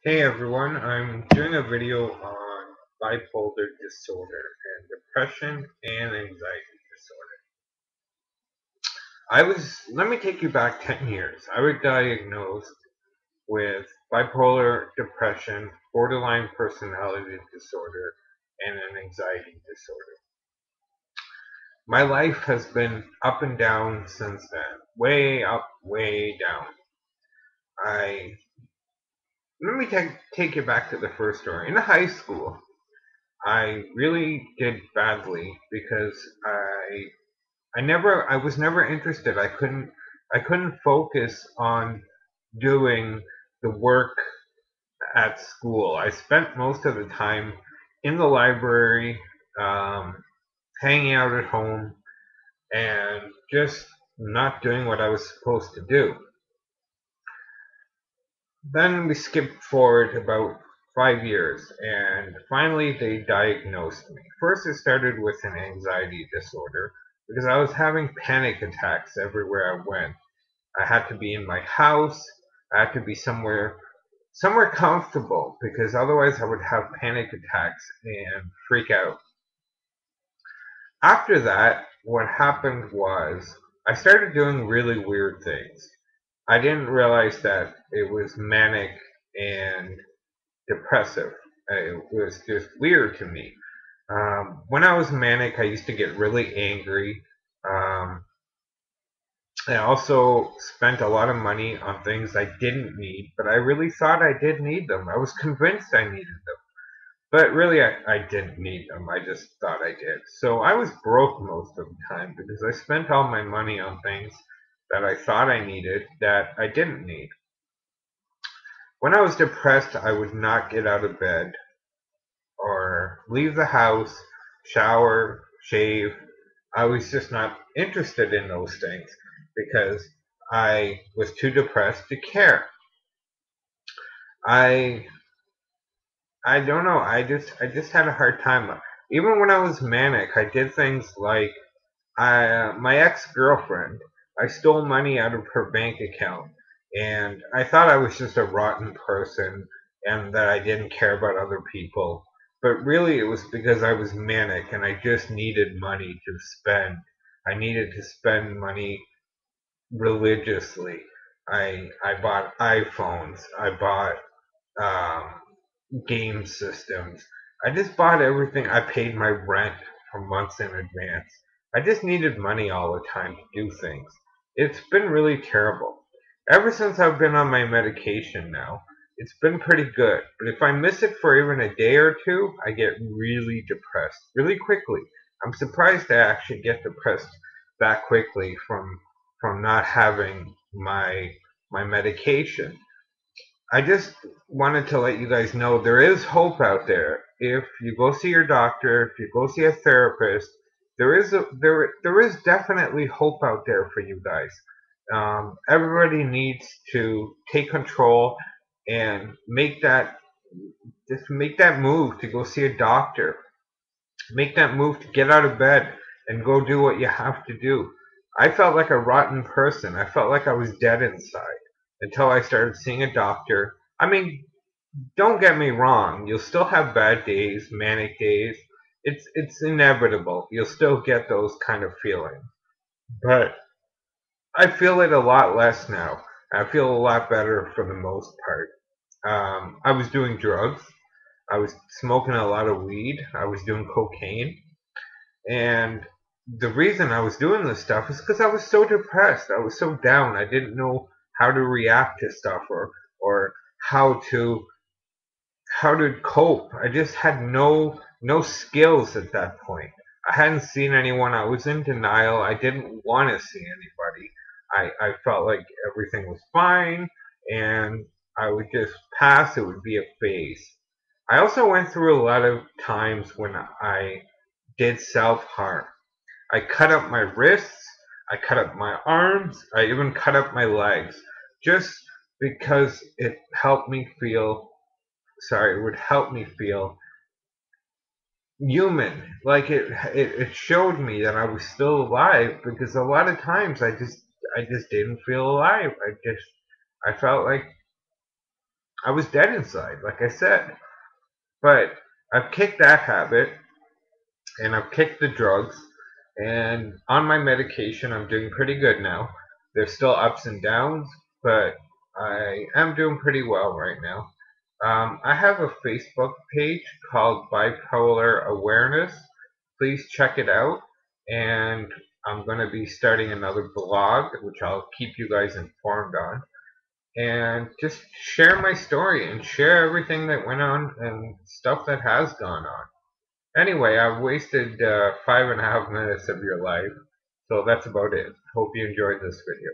Hey everyone, I'm doing a video on bipolar disorder and depression and anxiety disorder. Let me take you back 10 years. I was diagnosed with bipolar depression, borderline personality disorder, and an anxiety disorder. My life has been up and down since then. Way up, way down. I Let me take you back to the first story. In high school, I really did badly because I was never interested. I couldn't focus on doing the work at school. I spent most of the time in the library, um, hanging out at home, and just not doing what I was supposed to do. Then we skipped forward about 5 years, and finally they diagnosed me. First, it started with an anxiety disorder because I was having panic attacks everywhere I went. I had to be in my house. I had to be somewhere comfortable because otherwise I would have panic attacks and freak out. After that, what happened was I started doing really weird things. I didn't realize that it was manic and depressive. It was just weird to me. When I was manic, I used to get really angry. Um, I also spent a lot of money on things I didn't need, but I really thought I did need them. I was convinced I needed them, but really I didn't need them. I just thought I did. So I was broke most of the time because I spent all my money on things that I thought I needed that I didn't need. When I was depressed, I would not get out of bed or leave the house, shower, shave. I was just not interested in those things because I was too depressed to care. I I don't know. I just had a hard time. Even when I was manic, I did things like my ex-girlfriend. I stole money out of her bank account, and I thought I was just a rotten person and that I didn't care about other people. But really, it was because I was manic and I just needed money to spend. I needed to spend money religiously. I bought iPhones. I bought um, game systems. I just bought everything. I paid my rent for months in advance. I just needed money all the time to do things. It's been really terrible. Ever since I've been on my medication now, it's been pretty good. But if I miss it for even a day or two, I get really depressed really quickly. I'm surprised I actually get depressed that quickly from not having my medication. I just wanted to let you guys know there is hope out there. If you go see your doctor, if you go see a therapist, there is definitely hope out there for you guys. Everybody needs to take control and make that move to go see a doctor. Make that move to get out of bed and go do what you have to do. I felt like a rotten person. I felt like I was dead inside until I started seeing a doctor. I mean, don't get me wrong, you'll still have bad days, manic days. It's inevitable. You'll still get those kind of feelings. But I feel it a lot less now. I feel a lot better for the most part. I was doing drugs. I was smoking a lot of weed. I was doing cocaine. And the reason I was doing this stuff is because I was so depressed. I was so down. I didn't know how to react to stuff or how to how to cope. I just had no skills at that point. I hadn't seen anyone. I was in denial. I didn't want to see anybody. I felt like everything was fine and I would just pass. It would be a phase. I also went through a lot of times when I did self harm. I cut up my wrists, I cut up my arms, I even cut up my legs just because it would help me feel human. Like it showed me that I was still alive because a lot of times I just didn't feel alive. I felt like I was dead inside, like I said. But I've kicked that habit, and I've kicked the drugs, and on my medication, I'm doing pretty good now. There's still ups and downs, but I am doing pretty well right now. I have a Facebook page called Bipolar Awareness. Please check it out. And I'm going to be starting another blog, which I'll keep you guys informed on. And just share my story and share everything that went on and stuff that has gone on. Anyway, I've wasted 5.5 minutes of your life, so that's about it. Hope you enjoyed this video.